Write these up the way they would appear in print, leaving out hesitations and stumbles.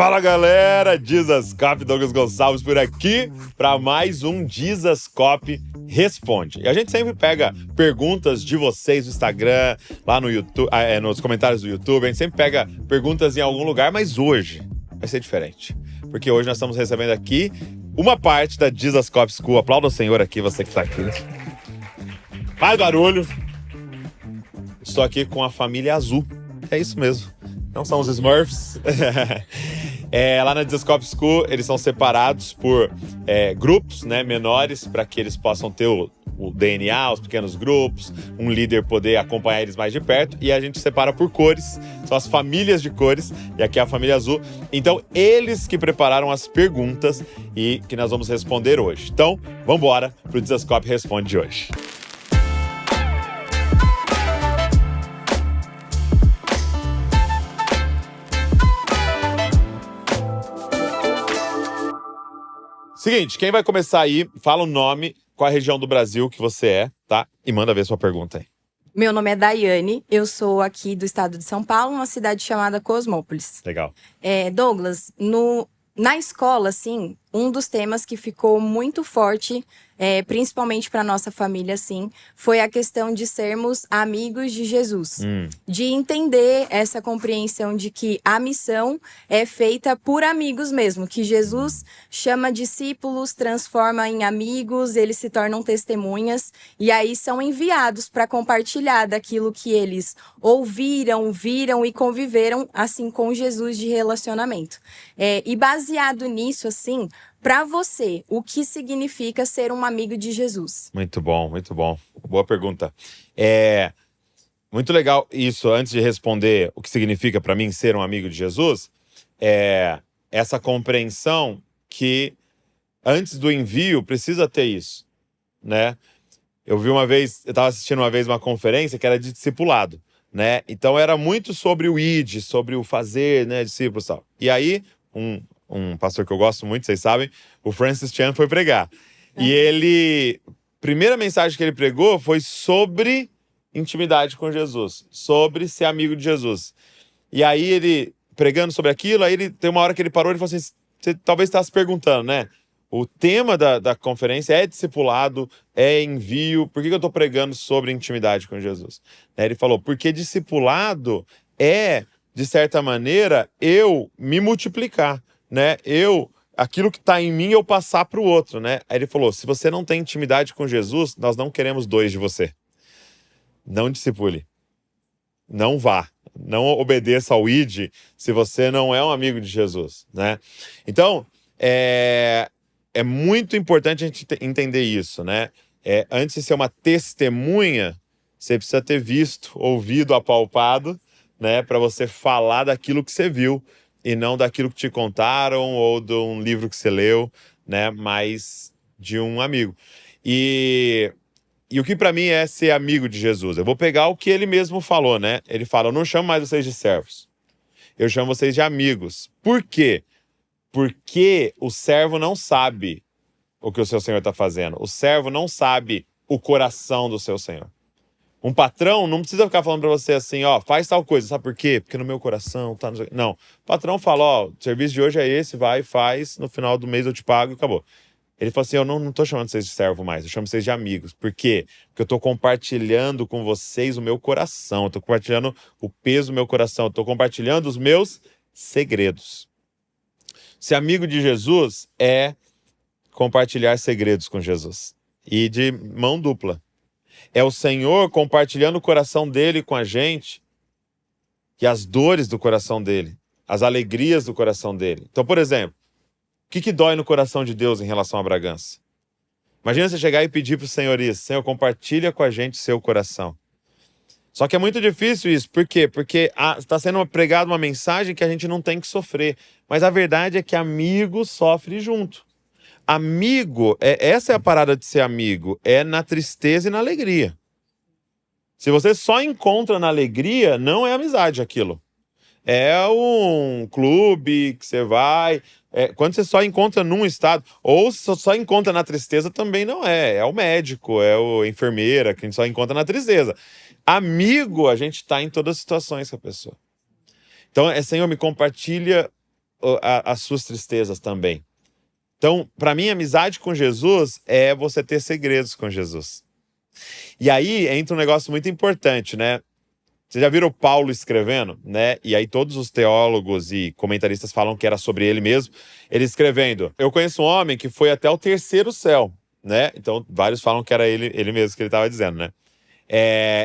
Fala galera, Dizascope, Douglas Gonçalves por aqui para mais um Dizascope Responde. E a gente sempre pega perguntas de vocês no Instagram, lá no YouTube, nos comentários do YouTube, a gente sempre pega perguntas em algum lugar, mas hoje vai ser diferente. Porque hoje nós estamos recebendo aqui uma parte da Dizascope School. Aplauda o Senhor aqui, você que está aqui. Mais barulho. Estou aqui com a família Azul. É isso mesmo. Não são os Smurfs. Lá na Dizascope School, eles são separados por grupos, né, menores, para que eles possam ter o DNA, os pequenos grupos, um líder poder acompanhar eles mais de perto. E a gente separa por cores, são as famílias de cores, e aqui é a família Azul. Então, eles que prepararam as perguntas e que nós vamos responder hoje. Então, vamos embora para o Dizascope Responde de hoje. Seguinte, quem vai começar aí, fala o nome, qual a região do Brasil que você é, tá? E manda ver sua pergunta aí. Meu nome é Daiane, eu sou aqui do estado de São Paulo, uma cidade chamada Cosmópolis. Legal. Douglas, na escola, assim, um dos temas que ficou muito forte, principalmente para nossa família, assim, foi a questão de sermos amigos de Jesus. De entender essa compreensão de que a missão é feita por amigos mesmo, que Jesus chama discípulos, transforma em amigos, eles se tornam testemunhas e aí são enviados para compartilhar daquilo que eles ouviram, viram e conviveram, assim, com Jesus de relacionamento. E baseado nisso, assim, para você, o que significa ser um amigo de Jesus? Muito bom, muito bom. Boa pergunta. Muito legal isso, antes de responder o que significa para mim ser um amigo de Jesus, essa compreensão que antes do envio precisa ter isso, né? Eu estava assistindo uma vez uma conferência que era de discipulado, né? Então era muito sobre o id, sobre o fazer, né, discípulos e tal. E aí, um pastor que eu gosto muito, vocês sabem, o Francis Chan foi pregar. E primeira mensagem que ele pregou foi sobre intimidade com Jesus, sobre ser amigo de Jesus. E aí ele, pregando sobre aquilo, aí tem uma hora que ele parou e falou assim, você talvez está se perguntando, né? O tema da conferência é discipulado, é envio, por que eu estou pregando sobre intimidade com Jesus? Ele falou, porque discipulado é, de certa maneira, eu me multiplicar, né? Aquilo que está em mim, eu passar para o outro, né? Aí ele falou, se você não tem intimidade com Jesus, nós não queremos dois de você. Não discipule. Não vá. Não obedeça ao id se você não é um amigo de Jesus, né? Então, é muito importante a gente entender isso, né? Antes de ser uma testemunha, você precisa ter visto, ouvido, apalpado, né? Para você falar daquilo que você viu e não daquilo que te contaram ou de um livro que você leu, né? Mas de um amigo. E o que para mim é ser amigo de Jesus? Eu vou pegar o que ele mesmo falou, né? Ele fala, eu não chamo mais vocês de servos. Eu chamo vocês de amigos. Por quê? Porque o servo não sabe o que o seu senhor está fazendo. O servo não sabe o coração do seu senhor. Um patrão não precisa ficar falando para você assim, ó, faz tal coisa. Sabe por quê? Porque no meu coração tá... Não. O patrão fala, ó, o serviço de hoje é esse, vai, faz, no final do mês eu te pago e acabou. Ele falou assim, eu não tô chamando vocês de servo mais, eu chamo vocês de amigos. Por quê? Porque eu tô compartilhando com vocês o meu coração, eu tô compartilhando o peso do meu coração, eu tô compartilhando os meus segredos. Ser amigo de Jesus é compartilhar segredos com Jesus. E de mão dupla. É o Senhor compartilhando o coração dele com a gente e as dores do coração dele, as alegrias do coração dele. Então, por exemplo, o que dói no coração de Deus em relação à Bragança? Imagina você chegar e pedir para o Senhor isso. Senhor, compartilha com a gente o seu coração. Só que é muito difícil isso. Por quê? Porque está sendo pregada uma mensagem que a gente não tem que sofrer. Mas a verdade é que amigo sofre junto. Amigo, essa é a parada de ser amigo. É na tristeza e na alegria. Se você só encontra na alegria, não é amizade aquilo. É um clube que você vai... quando você só encontra num estado, ou só encontra na tristeza, também não é. É o médico, é a enfermeira, que a gente só encontra na tristeza. Amigo, a gente está em todas as situações com a pessoa. Então, Senhor, me compartilha as suas tristezas também. Então, para mim, amizade com Jesus é você ter segredos com Jesus. E aí entra um negócio muito importante, né? Vocês já viram Paulo escrevendo, né? E aí todos os teólogos e comentaristas falam que era sobre ele mesmo. Ele escrevendo: eu conheço um homem que foi até o terceiro céu, né? Então, vários falam que era ele mesmo que ele estava dizendo, né?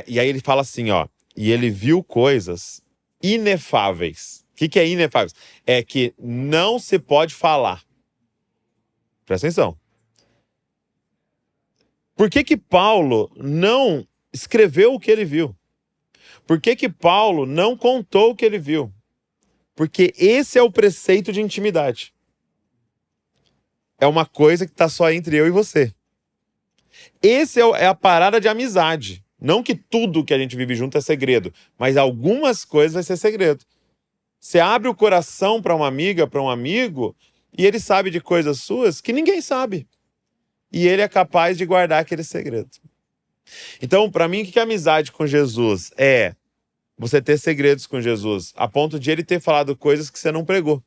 E aí ele fala assim, ó: e ele viu coisas inefáveis. O que é inefáveis? É que não se pode falar. Presta atenção. Por que Paulo não escreveu o que ele viu? Por que Paulo não contou o que ele viu? Porque esse é o preceito de intimidade. É uma coisa que está só entre eu e você. Esse é a parada de amizade. Não que tudo que a gente vive junto é segredo, mas algumas coisas vai ser segredo. Você abre o coração para uma amiga, para um amigo, e ele sabe de coisas suas que ninguém sabe. E ele é capaz de guardar aquele segredo. Então, para mim, o que é amizade com Jesus? É você ter segredos com Jesus, a ponto de ele ter falado coisas que você não pregou.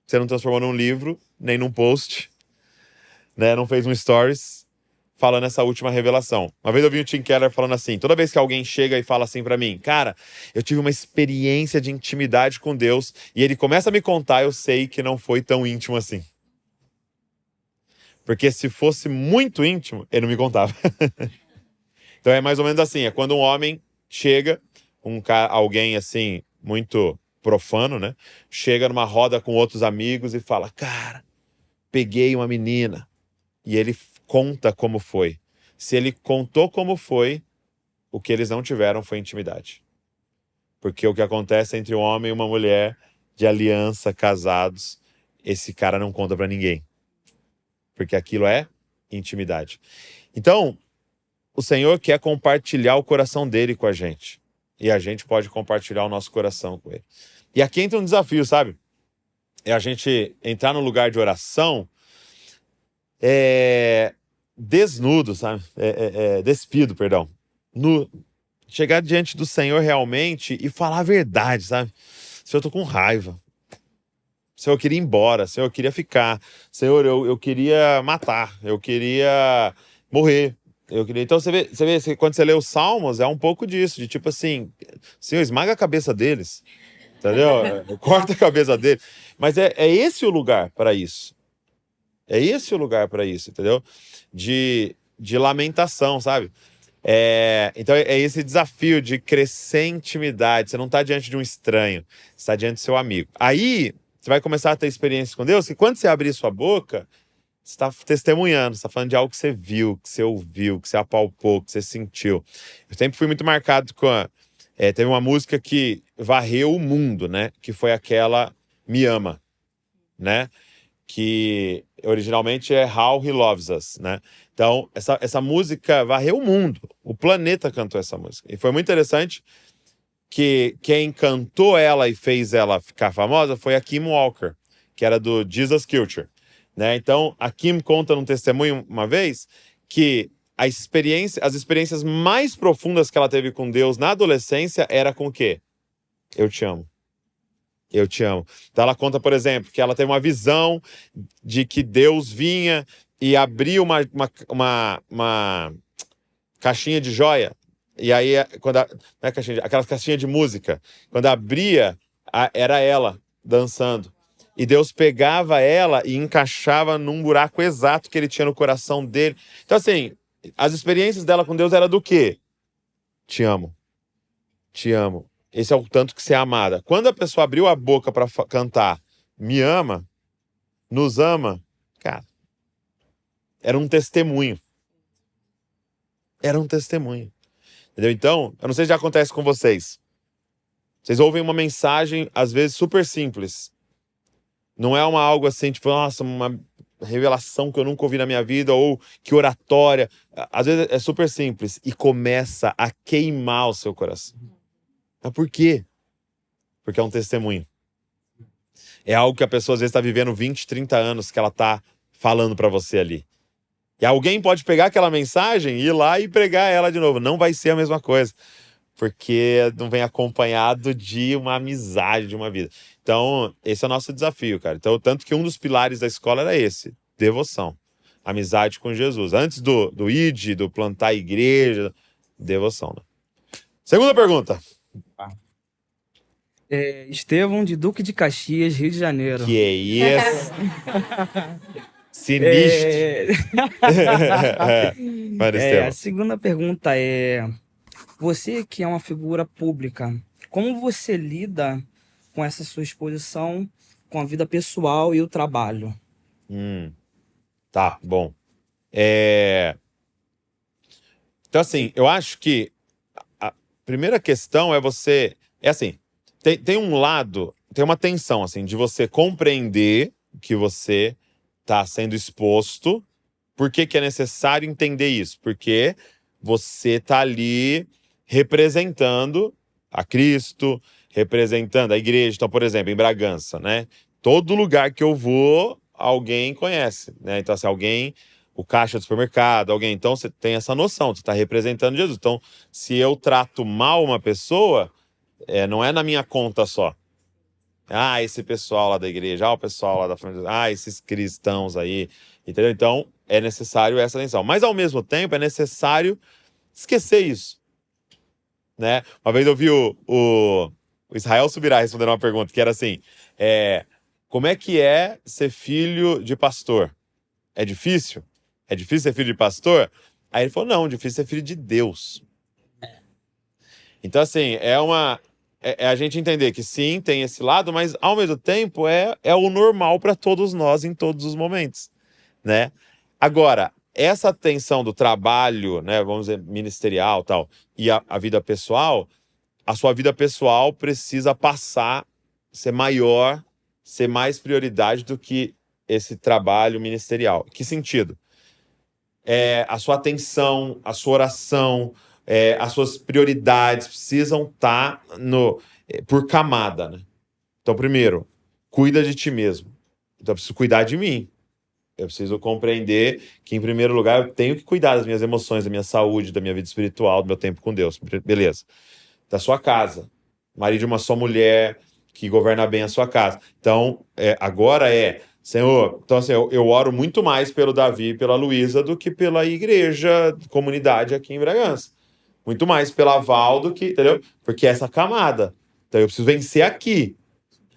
Você não transformou num livro, nem num post, né? Não fez um stories falando essa última revelação. Uma vez eu vi o Tim Keller falando assim: toda vez que alguém chega e fala assim pra mim, cara, eu tive uma experiência de intimidade com Deus, e ele começa a me contar, eu sei que não foi tão íntimo assim. Porque se fosse muito íntimo, ele não me contava. Então é mais ou menos assim, é quando um homem chega, alguém assim, muito profano, né? Chega numa roda com outros amigos e fala: cara, peguei uma menina. E ele conta como foi. Se ele contou como foi, o que eles não tiveram foi intimidade. Porque o que acontece entre um homem e uma mulher de aliança, casados, esse cara não conta pra ninguém. Porque aquilo é intimidade. Então, o Senhor quer compartilhar o coração dele com a gente. E a gente pode compartilhar o nosso coração com ele. E aqui entra um desafio, sabe? É a gente entrar no lugar de oração desnudo, sabe? Despido, perdão. Chegar diante do Senhor realmente e falar a verdade, sabe? Senhor, eu tô com raiva. Senhor, eu queria ir embora. Senhor, eu queria ficar. Senhor, eu queria matar. Eu queria morrer. Então você vê, quando você lê os Salmos, é um pouco disso, de tipo assim, Senhor, esmaga a cabeça deles, entendeu? Corta a cabeça deles. Mas é esse o lugar para isso. É esse o lugar para isso, entendeu? De lamentação, sabe? Então é esse desafio de crescer em intimidade. Você não está diante de um estranho, você está diante do seu amigo. Aí você vai começar a ter experiência com Deus, e quando você abrir sua boca, você está testemunhando, você está falando de algo que você viu, que você ouviu, que você apalpou, que você sentiu. Eu sempre fui muito marcado com teve uma música que varreu o mundo, né? Que foi aquela Me Ama, né? Que originalmente é How He Loves Us, né? Então, essa música varreu o mundo. O planeta cantou essa música. E foi muito interessante que quem cantou ela e fez ela ficar famosa foi a Kim Walker, que era do Jesus Culture. Né? Então, a Kim conta num testemunho uma vez que as experiências mais profundas que ela teve com Deus na adolescência era com o quê? Eu te amo. Eu te amo. Então ela conta, por exemplo, que ela teve uma visão de que Deus vinha e abria uma caixinha de joia. E aí, aquelas caixinhas de música, quando abria, era ela dançando. E Deus pegava ela e encaixava num buraco exato que ele tinha no coração dele. Então, assim, as experiências dela com Deus era do quê? Te amo. Te amo. Esse é o tanto que você é amada. Quando a pessoa abriu a boca para cantar Me Ama, Nos Ama, cara, era um testemunho. Era um testemunho. Entendeu? Então, eu não sei se já acontece com vocês. Vocês ouvem uma mensagem, às vezes, super simples. Não é algo assim, tipo, nossa, uma revelação que eu nunca ouvi na minha vida, ou que oratória. Às vezes é super simples e começa a queimar o seu coração. Mas por quê? Porque é um testemunho. É algo que a pessoa às vezes está vivendo 20, 30 anos que ela está falando para você ali. E alguém pode pegar aquela mensagem e ir lá e pregar ela de novo. Não vai ser a mesma coisa. porque não vem acompanhado de uma amizade, de uma vida. Então, esse é o nosso desafio, cara. Então, tanto que um dos pilares da escola era esse, devoção. Amizade com Jesus. Antes do ID, do plantar igreja, devoção, né? Segunda pergunta. Estevão de Duque de Caxias, Rio de Janeiro. Que é isso? Sinistro. Mano, A Estevão. segunda pergunta é: você que é uma figura pública, como você lida com essa sua exposição com a vida pessoal e o trabalho? Tá, bom. Então, assim, eu acho que a primeira questão é você... É assim, tem um lado, tem uma tensão, assim, de você compreender que você está sendo exposto. Por que que é necessário entender isso? Porque você está ali representando a Cristo, representando a igreja. Então, por exemplo, em Bragança, né? Todo lugar que eu vou, alguém conhece, né? Então, assim, alguém, o caixa do supermercado, alguém. Então, você tem essa noção, você está representando Jesus. Então, se eu trato mal uma pessoa, não é na minha conta só. Ah, esse pessoal lá da igreja, o pessoal lá da família, esses cristãos aí, entendeu? Então, é necessário essa atenção. Mas, ao mesmo tempo, é necessário esquecer isso, né? Uma vez eu vi o Israel Subirá respondendo uma pergunta, que era assim, como é que é ser filho de pastor? É difícil? É difícil ser filho de pastor? Aí ele falou, não, difícil ser filho de Deus. Então, assim, é a gente entender que sim, tem esse lado, mas ao mesmo tempo é o normal para todos nós em todos os momentos, né? Agora, essa tensão do trabalho, né, vamos dizer, ministerial tal, e a vida pessoal, a sua vida pessoal precisa passar, ser maior, ser mais prioridade do que esse trabalho ministerial. Que sentido? A sua atenção, a sua oração, as suas prioridades precisam estar por camada, né? Então, primeiro, cuida de ti mesmo. Então, eu preciso cuidar de mim. Eu preciso compreender que, em primeiro lugar, eu tenho que cuidar das minhas emoções, da minha saúde, da minha vida espiritual, do meu tempo com Deus. Beleza. Da sua casa. Marido de uma só mulher que governa bem a sua casa. Então, agora Senhor, então assim, eu oro muito mais pelo Davi e pela Luísa do que pela igreja, comunidade aqui em Bragança. Muito mais pela Val do que, entendeu? Porque essa camada. Então eu preciso vencer aqui.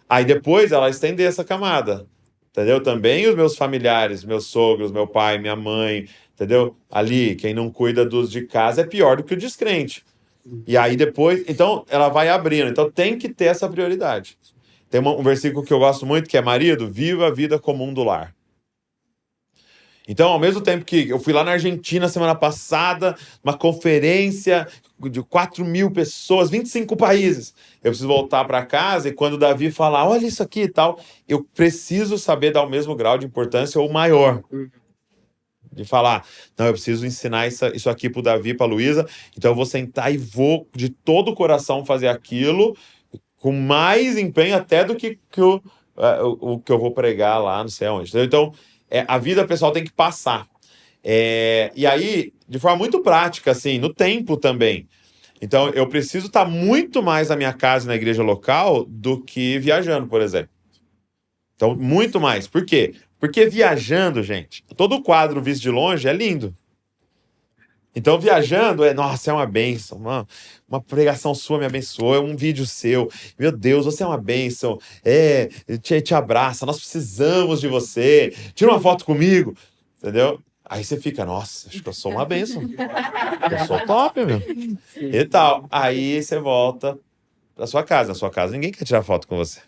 Aí depois ela estender essa camada. Entendeu? Também os meus familiares, meus sogros, meu pai, minha mãe, entendeu? Ali, quem não cuida dos de casa é pior do que o descrente. E aí depois, então ela vai abrindo. Então tem que ter essa prioridade. Tem um versículo que eu gosto muito, que é marido, viva a vida comum do lar. Então, ao mesmo tempo que eu fui lá na Argentina semana passada, uma conferência de 4.000 pessoas, 25 países. Eu preciso voltar para casa e quando o Davi falar, olha isso aqui e tal, eu preciso saber dar o mesmo grau de importância ou maior. De falar, não, eu preciso ensinar isso aqui para o Davi, para a Luísa, então eu vou sentar e vou de todo o coração fazer aquilo com mais empenho até do que o que eu vou pregar lá, não sei onde. Então, a vida pessoal tem que passar. E aí, de forma muito prática, assim, no tempo também. Então, eu preciso estar muito mais na minha casa e na igreja local do que viajando, por exemplo. Então, muito mais. Por quê? Porque viajando, gente, todo quadro visto de longe é lindo. Então, viajando nossa, é uma bênção. Uma pregação sua me abençoou, é um vídeo seu. Meu Deus, você é uma bênção. Te abraça, nós precisamos de você. Tira uma foto comigo. Entendeu? Aí você fica, nossa, acho que eu sou uma bênção. Eu sou top, meu. E tal. Aí você volta pra sua casa. Na sua casa, ninguém quer tirar foto com você.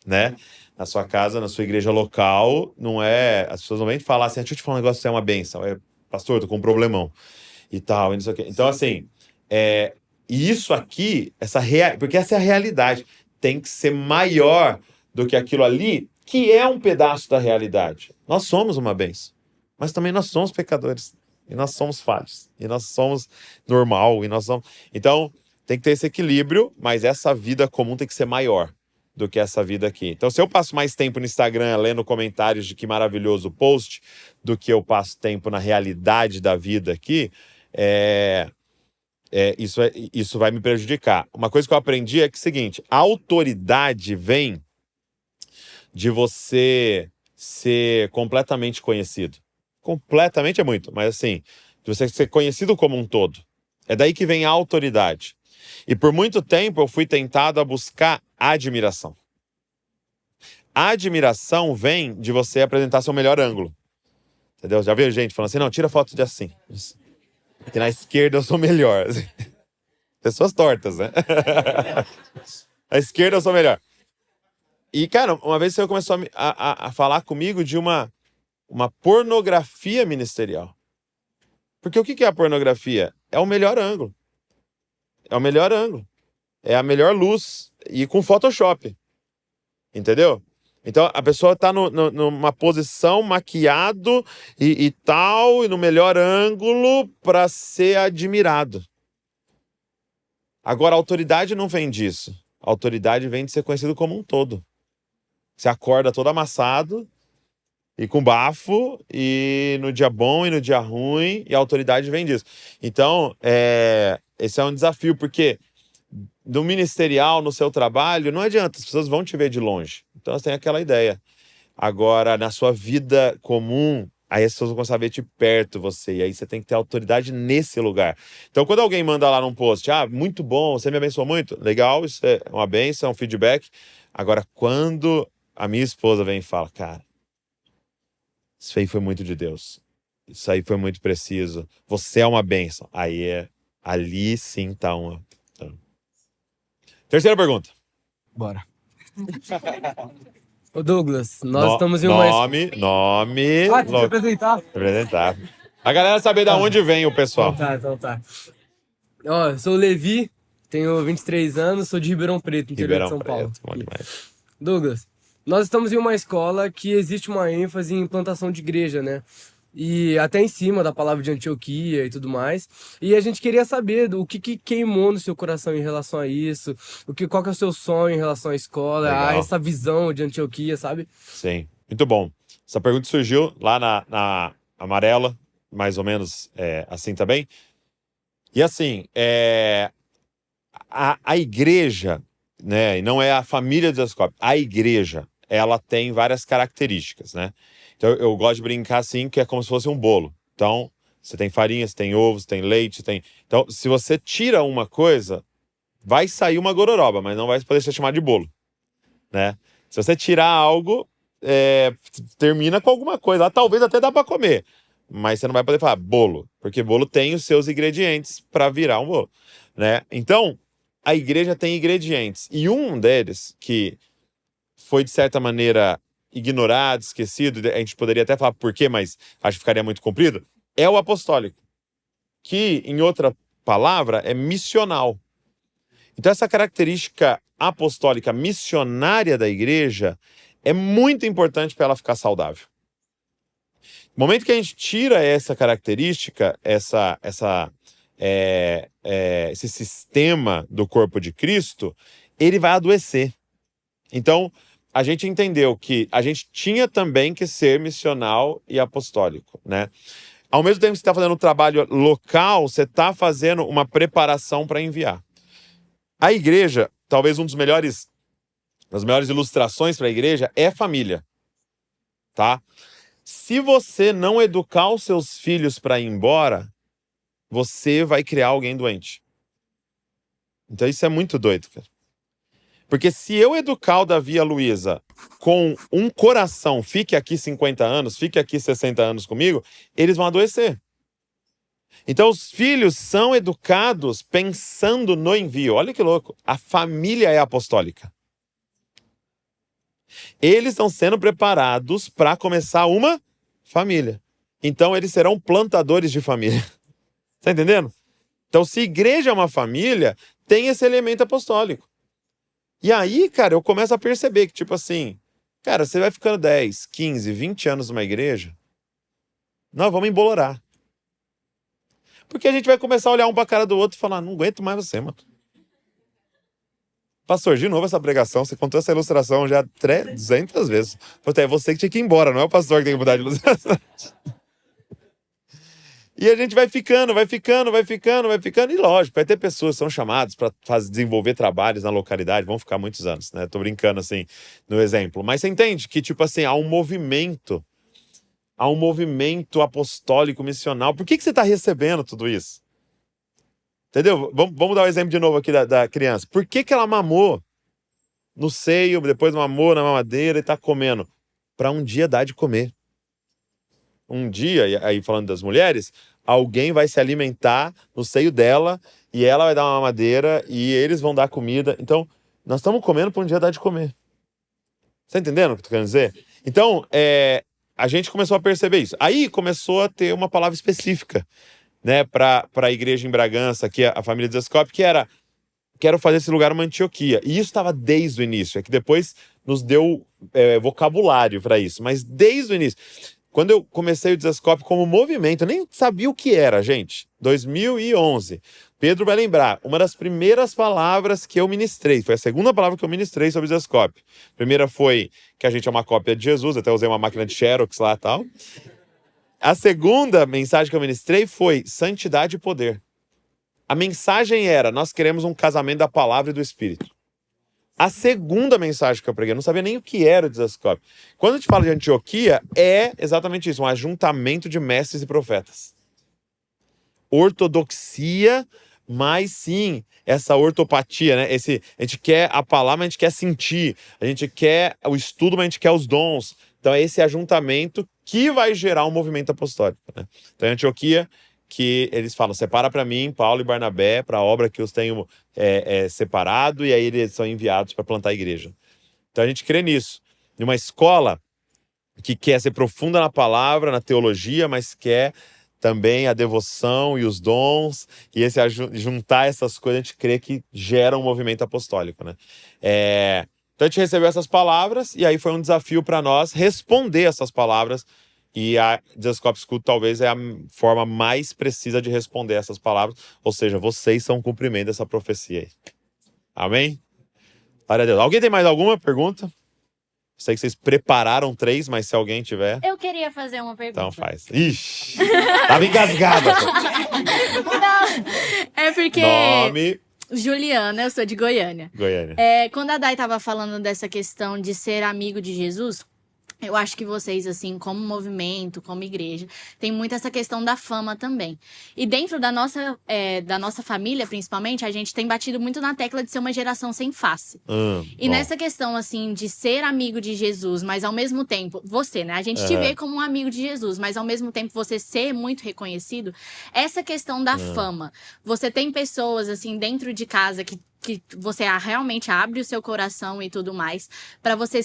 Né? Na sua casa, na sua igreja local, não é... As pessoas não vêm falar assim, deixa eu te falar um negócio, você é uma bênção. Pastor, tô com um problemão. E tal, e não sei o quê. Então, assim, isso aqui, porque essa é a realidade, tem que ser maior do que aquilo ali, que é um pedaço da realidade. Nós somos uma bênção, mas também nós somos pecadores, e nós somos falhos, e nós somos normal, e nós somos... Então, tem que ter esse equilíbrio, mas essa vida comum tem que ser maior do que essa vida aqui. Então, se eu passo mais tempo no Instagram lendo comentários de que maravilhoso post, do que eu passo tempo na realidade da vida aqui, isso vai me prejudicar. Uma coisa que eu aprendi é que é o seguinte, a autoridade vem de você ser completamente conhecido. Completamente é muito, mas assim, de você ser conhecido como um todo. É daí que vem a autoridade. E por muito tempo eu fui tentado a buscar admiração. A admiração vem de você apresentar seu melhor ângulo. Entendeu? Já viu gente falando assim, não, tira foto de assim. Que na esquerda eu sou melhor. Pessoas tortas, né? À esquerda eu sou melhor. E, cara, uma vez você começou a falar comigo de uma pornografia ministerial. Porque o que é a pornografia? É o melhor ângulo. É o melhor ângulo. É a melhor luz. E com Photoshop. Entendeu? Então, a pessoa tá numa posição, maquiado e tal, e no melhor ângulo para ser admirado. Agora, a autoridade não vem disso. A autoridade vem de ser conhecido como um todo. Você acorda todo amassado e com bafo, e no dia bom e no dia ruim, e a autoridade vem disso. Então, esse é um desafio, porque no ministerial, no seu trabalho, não adianta, as pessoas vão te ver de longe. Então, você tem aquela ideia. Agora, na sua vida comum, aí as pessoas vão começar a ver de perto você, e aí você tem que ter autoridade nesse lugar. Então, quando alguém manda lá num post, muito bom, você me abençoou muito, legal, isso é uma bênção, é um feedback. Agora, quando a minha esposa vem e fala, cara, isso aí foi muito de Deus, isso aí foi muito preciso, você é uma bênção. Ali sim tá uma... Terceira pergunta. Bora. Ô Douglas, nós estamos em uma... Nome... tem que se apresentar. Apresentar. A galera saber de onde vem o pessoal. Então tá. Ó, eu sou o Levi, tenho 23 anos, sou de Ribeirão Preto, interior de São Paulo. Bom demais. Douglas, nós estamos em uma escola que existe uma ênfase em plantação de igreja, né? E até em cima da palavra de Antioquia e tudo mais. E a gente queria saber o que queimou no seu coração em relação a isso, qual que é o seu sonho em relação à escola, a essa visão de Antioquia, sabe? Sim, muito bom. Essa pergunta surgiu lá na Amarela, mais ou menos assim também. E assim, a igreja, né, e não é a família de Zascope, a igreja, ela tem várias características, né? Então, eu gosto de brincar assim, que é como se fosse um bolo. Então, você tem farinha, você tem ovos, tem leite, tem... Então, se você tira uma coisa, vai sair uma gororoba, mas não vai poder ser chamado de bolo, né? Se você tirar algo, termina com alguma coisa. Talvez até dá para comer, mas você não vai poder falar bolo, porque bolo tem os seus ingredientes para virar um bolo, né? Então, a igreja tem ingredientes. E um deles, que foi, de certa maneira, ignorado, esquecido, a gente poderia até falar por quê, mas acho que ficaria muito comprido, é o apostólico, que, em outra palavra, é missional. Então, essa característica apostólica missionária da igreja é muito importante para ela ficar saudável. No momento que a gente tira essa característica, esse sistema do corpo de Cristo, ele vai adoecer. Então, a gente entendeu que a gente tinha também que ser missional e apostólico, né? Ao mesmo tempo que você está fazendo um trabalho local, você está fazendo uma preparação para enviar. A igreja, talvez das melhores ilustrações para a igreja é família, tá? Se você não educar os seus filhos para ir embora, você vai criar alguém doente. Então isso é muito doido, cara. Porque se eu educar o Davi e a Luísa com um coração, fique aqui 50 anos, fique aqui 60 anos comigo, eles vão adoecer. Então os filhos são educados pensando no envio. Olha que louco. A família é apostólica. Eles estão sendo preparados para começar uma família. Então eles serão plantadores de família. Tá entendendo? Então se igreja é uma família, tem esse elemento apostólico. E aí, cara, eu começo a perceber que, tipo assim, cara, você vai ficando 10, 15, 20 anos numa igreja, nós vamos embolorar. Porque a gente vai começar a olhar um pra cara do outro e falar, não aguento mais você, mano. Pastor, de novo essa pregação, você contou essa ilustração já 200 vezes. É você que tinha que ir embora, não é o pastor que tem que mudar de ilustração. E a gente vai ficando, e lógico, vai ter pessoas que são chamadas para desenvolver trabalhos na localidade, vão ficar muitos anos, né? Tô brincando assim no exemplo. Mas você entende que, tipo assim, há um movimento apostólico, missional. Por que você está recebendo tudo isso? Entendeu? Vamos dar o exemplo de novo aqui da criança. Por que ela mamou no seio, depois mamou na mamadeira e está comendo? Para um dia dar de comer. Um dia, e aí falando das mulheres, alguém vai se alimentar no seio dela e ela vai dar uma mamadeira e eles vão dar comida. Então, nós estamos comendo para um dia dar de comer. Você tá entendendo o que eu tô querendo dizer? Então, a gente começou a perceber isso. Aí começou a ter uma palavra específica, né, para a igreja em Bragança, que é a família de Descope, que era: quero fazer esse lugar uma Antioquia. E isso estava desde o início. É que depois nos deu vocabulário para isso. Mas desde o início. Quando eu comecei o Descope como movimento, eu nem sabia o que era, gente. 2011. Pedro vai lembrar, uma das primeiras palavras que eu ministrei, foi a segunda palavra que eu ministrei sobre o Descope. A primeira foi que a gente é uma cópia de Jesus, até usei uma máquina de Xerox lá e tal. A segunda mensagem que eu ministrei foi santidade e poder. A mensagem era: nós queremos um casamento da palavra e do Espírito. A segunda mensagem que eu preguei, eu não sabia nem o que era o Desascope. Quando a gente fala de Antioquia, é exatamente isso, um ajuntamento de mestres e profetas. Ortodoxia, mas sim, essa ortopatia, né? A gente quer a palavra, mas a gente quer sentir. A gente quer o estudo, mas a gente quer os dons. Então é esse ajuntamento que vai gerar um movimento apostólico, né? Então em Antioquia, que eles falam: separa para mim Paulo e Barnabé para a obra que os tenho separado, e aí eles são enviados para plantar a igreja. Então a gente crê nisso. Numa escola que quer ser profunda na palavra, na teologia, mas quer também a devoção e os dons, e esse juntar essas coisas, a gente crê que gera um movimento apostólico, né? Então a gente recebeu essas palavras, e aí foi um desafio para nós responder essas palavras. E a Descope School talvez é a forma mais precisa de responder essas palavras. Ou seja, vocês são o cumprimento dessa profecia aí. Amém? Glória a Deus. Alguém tem mais alguma pergunta? Sei que vocês prepararam 3, mas se alguém tiver... Eu queria fazer uma pergunta. Então faz. Ixi! Tava engasgada. Não, é porque... Nome... Juliana, eu sou de Goiânia. Goiânia. Quando a Day tava falando dessa questão de ser amigo de Jesus... Eu acho que vocês, assim, como movimento, como igreja, tem muito essa questão da fama também. E dentro da nossa família, principalmente, a gente tem batido muito na tecla de ser uma geração sem face. E bom. nessa questão, assim, de ser amigo de Jesus, mas ao mesmo tempo, você, né? A gente te vê como um amigo de Jesus, mas ao mesmo tempo você ser muito reconhecido. Essa questão da fama. Você tem pessoas, assim, dentro de casa que você realmente abre o seu coração e tudo mais, pra você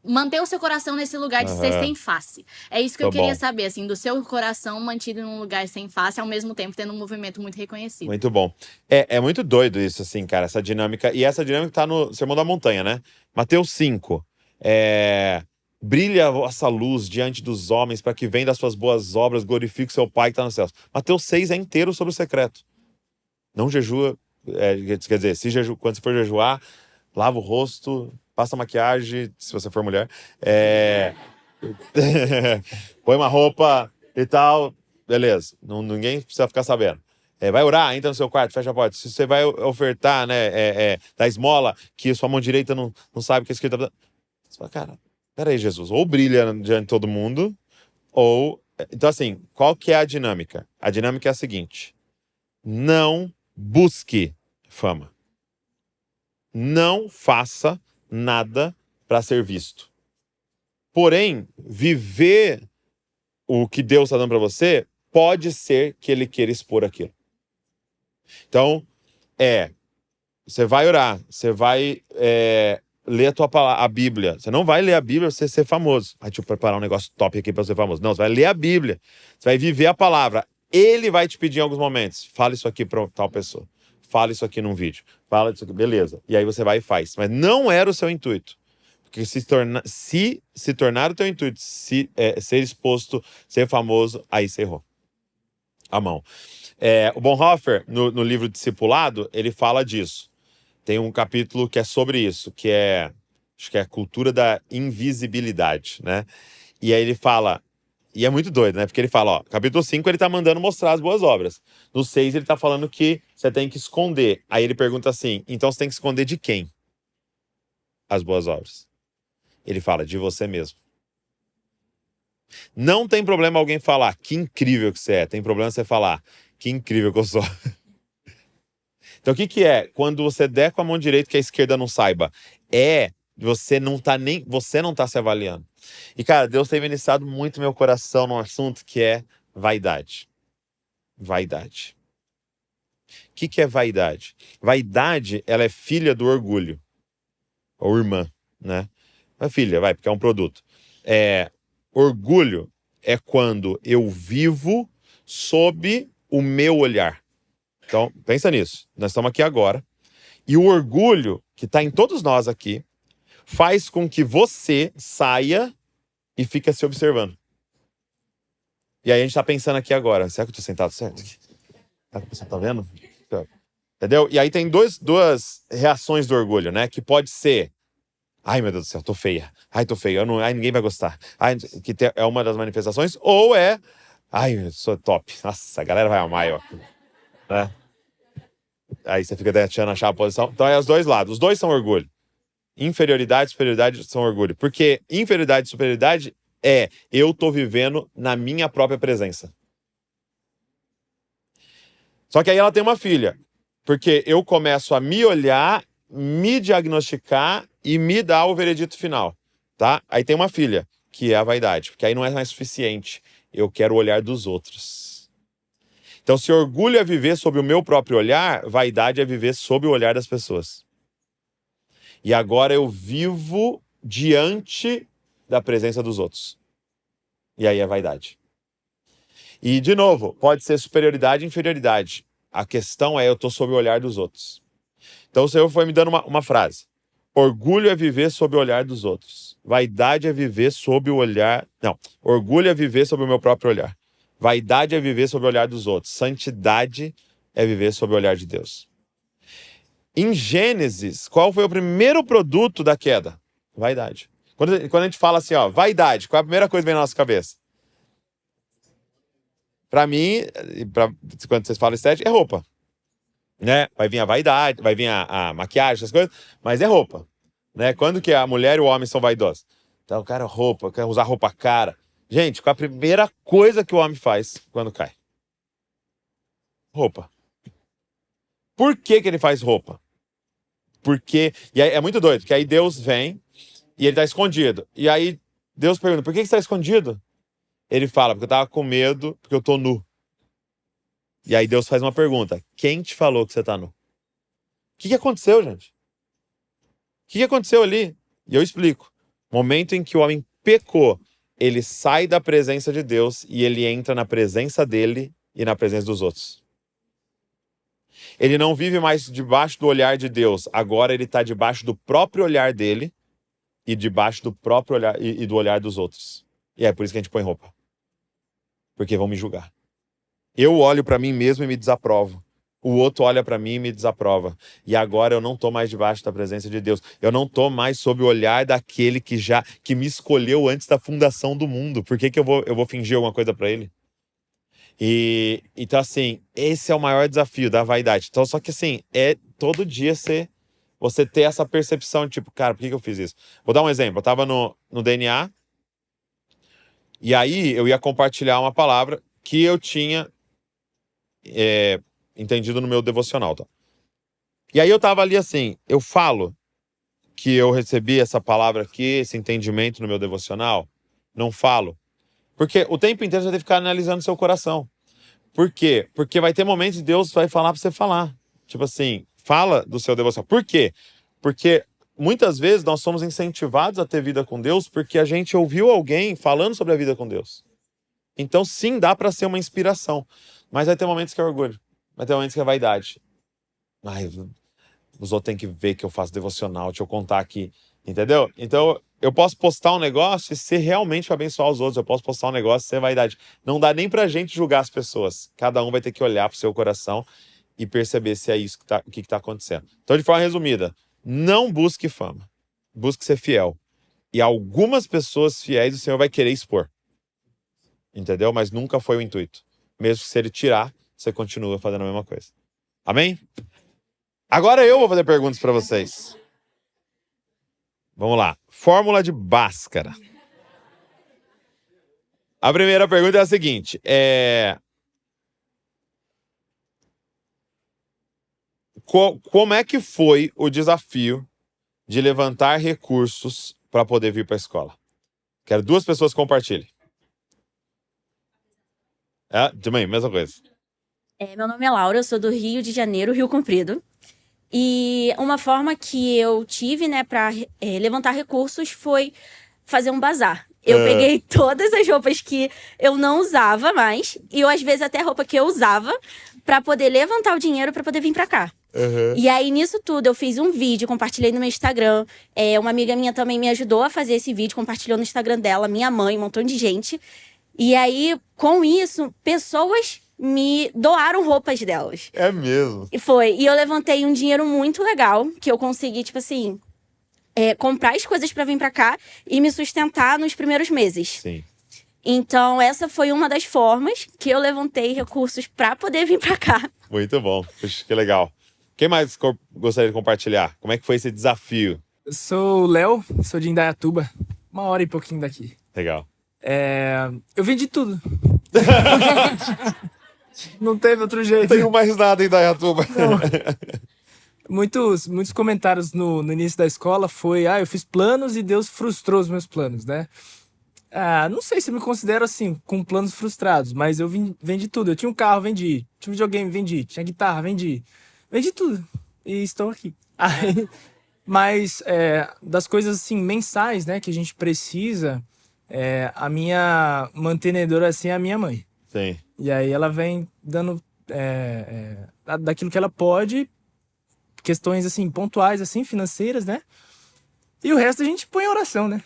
manter o seu coração nesse lugar de ser sem face. É isso que eu queria saber, assim, do seu coração mantido num lugar sem face, ao mesmo tempo tendo um movimento muito reconhecido. Muito bom. É muito doido isso, assim, cara, essa dinâmica. E essa dinâmica tá no Sermão da Montanha, né? Mateus 5. Brilha a vossa luz diante dos homens para que venham das suas boas obras, glorifique o seu Pai que está nos céus. Mateus 6 é inteiro sobre o secreto. Não jejua, quer dizer, quando você for jejuar, lava o rosto, passa maquiagem, se você for mulher. Põe uma roupa e tal. Beleza. Ninguém precisa ficar sabendo. Vai orar, entra no seu quarto, fecha a porta. Se você vai ofertar, né, da esmola, que sua mão direita não sabe o que é escrito. Você fala: cara, peraí, Jesus. Ou brilha diante de todo mundo, ou... Então, assim, qual que é a dinâmica? A dinâmica é a seguinte: não busque fama. Não faça nada para ser visto. Porém, viver o que Deus está dando para você, pode ser que Ele queira expor aquilo. Então, você vai orar, você vai ler a Bíblia. Você não vai ler a Bíblia para você ser famoso. Deixa eu preparar um negócio top aqui para ser famoso. Não, você vai ler a Bíblia. Você vai viver a palavra. Ele vai te pedir em alguns momentos: fala isso aqui para tal pessoa. Fala isso aqui num vídeo. Fala isso aqui. Beleza. E aí você vai e faz. Mas não era o seu intuito. Porque se tornar o teu intuito, ser exposto, ser famoso, aí você errou a mão. O Bonhoeffer, no livro Discipulado, ele fala disso. Tem um capítulo que é sobre isso, que acho que é a cultura da invisibilidade, né? E aí ele fala: E é muito doido, né? Porque ele fala, ó, capítulo 5 ele tá mandando mostrar as boas obras. No 6 ele tá falando que você tem que esconder. Aí ele pergunta assim, então você tem que esconder de quem? As boas obras. Ele fala, de você mesmo. Não tem problema alguém falar, que incrível que você é. Tem problema você falar, que incrível que eu sou. Então o que que é? Quando você der com a mão direita que a esquerda não saiba. Você não tá se avaliando. E cara, Deus tem ministrado muito meu coração num assunto que é vaidade. Vaidade. O que que é vaidade? Vaidade, ela é filha do orgulho. Ou irmã, né? É filha, vai, porque é um produto. Orgulho é quando eu vivo sob o meu olhar. Então, pensa nisso. Nós estamos aqui agora. E o orgulho, que está em todos nós aqui, faz com que você saia e fica se observando. E aí a gente está pensando aqui agora. Será que eu estou sentado certo aqui? Será que você está vendo? Entendeu? E aí tem duas reações do orgulho, né? Que pode ser, ai meu Deus do céu, tô feia. Ai, tô feia. Ai, ninguém vai gostar. Ai, é uma das manifestações. Ou ai, eu sou top. Nossa, a galera vai amar eu. Né? Aí você fica tentando achar a posição. Então é os dois lados. Os dois são orgulho. Inferioridade e superioridade são orgulho. Porque inferioridade e superioridade eu tô vivendo na minha própria presença. Só que aí ela tem uma filha. Porque eu começo a me olhar, me diagnosticar e me dar o veredito final. Tá? Aí tem uma filha, que é a vaidade. Porque aí não é mais suficiente. Eu quero o olhar dos outros. Então, se orgulho é viver sob o meu próprio olhar, vaidade é viver sob o olhar das pessoas. E agora eu vivo diante da presença dos outros. E aí é vaidade. E, de novo, pode ser superioridade e inferioridade. A questão é, eu estou sob o olhar dos outros. Então o Senhor foi me dando uma frase. Orgulho é viver sob o olhar dos outros. Vaidade é viver sob o olhar... Não, orgulho é viver sob o meu próprio olhar. Vaidade é viver sob o olhar dos outros. Santidade é viver sob o olhar de Deus. Em Gênesis, qual foi o primeiro produto da queda? Vaidade. Quando a gente fala assim, ó, vaidade, qual é a primeira coisa que vem na nossa cabeça? Para mim, quando vocês falam estética, é roupa. Né? Vai vir a vaidade, vai vir a maquiagem, essas coisas, mas é roupa. Né? Quando que a mulher e o homem são vaidosos? Então, o cara quer usar roupa cara. Gente, qual é a primeira coisa que o homem faz quando cai? Roupa. Por que ele faz roupa? E aí é muito doido, porque aí Deus vem e ele tá escondido. E aí Deus pergunta, por que você está escondido? Ele fala, porque eu tava com medo, porque eu tô nu. E aí Deus faz uma pergunta, quem te falou que você tá nu? O que aconteceu, gente? O que aconteceu ali? E eu explico. Momento em que o homem pecou, ele sai da presença de Deus e ele entra na presença dele e na presença dos outros. Ele não vive mais debaixo do olhar de Deus. Agora ele está debaixo do próprio olhar dele e debaixo do próprio olhar e do olhar dos outros. E é por isso que a gente põe roupa. Porque vão me julgar. Eu olho para mim mesmo e me desaprovo. O outro olha para mim e me desaprova. E agora eu não estou mais debaixo da presença de Deus. Eu não estou mais sob o olhar daquele que me escolheu antes da fundação do mundo. Por que eu vou fingir alguma coisa para ele? Então, assim, esse é o maior desafio da vaidade. Então, só que, assim, todo dia você ter essa percepção, tipo, cara, por que eu fiz isso? Vou dar um exemplo. Eu tava no DNA e aí eu ia compartilhar uma palavra que eu tinha entendido no meu devocional. Tá? E aí eu tava ali assim, eu falo que eu recebi essa palavra aqui, esse entendimento no meu devocional? Não falo. Porque o tempo inteiro você tem que ficar analisando seu coração. Por quê? Porque vai ter momentos que Deus vai falar pra você falar. Tipo assim, fala do seu devocional. Por quê? Porque muitas vezes nós somos incentivados a ter vida com Deus porque a gente ouviu alguém falando sobre a vida com Deus. Então, sim, dá pra ser uma inspiração. Mas vai ter momentos que é orgulho. Vai ter momentos que é vaidade. Ai, os outros têm que ver que eu faço devocional, deixa eu contar aqui. Entendeu? Então, eu posso postar um negócio e ser realmente para abençoar os outros. Eu posso postar um negócio e ser vaidade. Não dá nem pra gente julgar as pessoas. Cada um vai ter que olhar pro seu coração e perceber se é isso o que tá acontecendo. Então, de forma resumida, não busque fama. Busque ser fiel. E algumas pessoas fiéis o Senhor vai querer expor. entendeu? Mas nunca foi o intuito. Mesmo que se ele tirar, você continua fazendo a mesma coisa. Amém? Agora eu vou fazer perguntas para vocês. Vamos lá. Fórmula de Bhaskara. A primeira pergunta é a seguinte. Como é que foi o desafio de levantar recursos para poder vir para a escola? Quero 2 pessoas que compartilhem. Também, mesma coisa. Meu nome é Laura, eu sou do Rio de Janeiro, Rio Comprido. E uma forma que eu tive, né, para levantar recursos foi fazer um bazar. Eu peguei todas as roupas que eu não usava mais, e às vezes até roupa que eu usava, para poder levantar o dinheiro para poder vir para cá. E aí, nisso tudo, eu fiz um vídeo, compartilhei no meu Instagram. Uma amiga minha também me ajudou a fazer esse vídeo, compartilhou no Instagram dela, minha mãe, um montão de gente. E aí, com isso, pessoas me doaram roupas delas. É mesmo? E eu levantei um dinheiro muito legal, que eu consegui, tipo assim, comprar as coisas pra vir pra cá e me sustentar nos primeiros meses. Sim. Então, essa foi uma das formas que eu levantei recursos pra poder vir pra cá. Muito bom. Puxa, que legal. Quem mais gostaria de compartilhar? Como é que foi esse desafio? Eu sou o Léo, sou de Indaiatuba, 1 hora e pouquinho daqui. Legal. Eu vendi tudo. Não teve outro jeito. Não tenho mais nada em Indaiatuba. Muitos comentários no início da escola foi: eu fiz planos e Deus frustrou os meus planos, né? Não sei se eu me considero assim, com planos frustrados, mas eu vendi tudo. Eu tinha um carro, vendi. Tinha um videogame, vendi. Tinha guitarra, vendi. Vendi tudo. E estou aqui. Mas das coisas assim, mensais, né, que a gente precisa, a minha mantenedora assim é a minha mãe. Sim. E aí ela vem dando daquilo que ela pode, questões assim, pontuais, assim, financeiras, né? E o resto a gente põe em oração, né?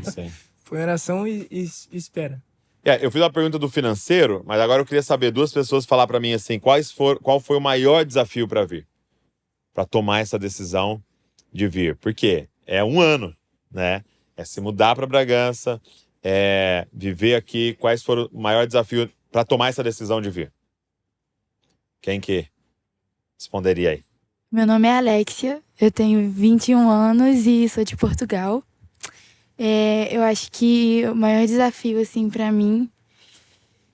Sim. Põe em oração e espera. Eu fiz uma pergunta do financeiro, mas agora eu queria saber 2 pessoas falar para mim assim, qual foi o maior desafio para vir? Para tomar essa decisão de vir. Por quê? É 1 ano, né? É se mudar para Bragança, viver aqui. Quais foram o maior desafio para tomar essa decisão de vir? Quem que responderia aí? Meu nome é Alexia, eu tenho 21 anos e sou de Portugal. Eu acho que o maior desafio, assim, pra mim,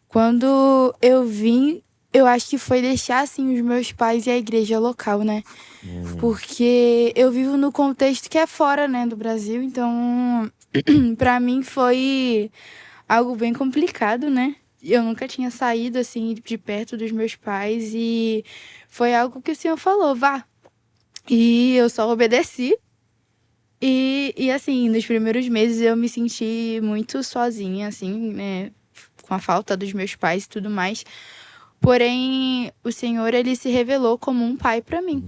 quando eu vim, eu acho que foi deixar, assim, os meus pais e a igreja local, né? Porque eu vivo no contexto que é fora, né, do Brasil, então, pra mim foi algo bem complicado, né? Eu nunca tinha saído, assim, de perto dos meus pais e foi algo que o Senhor falou, vá. E eu só obedeci. E assim, nos primeiros meses eu me senti muito sozinha, assim, né? Com a falta dos meus pais e tudo mais. Porém, o Senhor, ele se revelou como um pai para mim.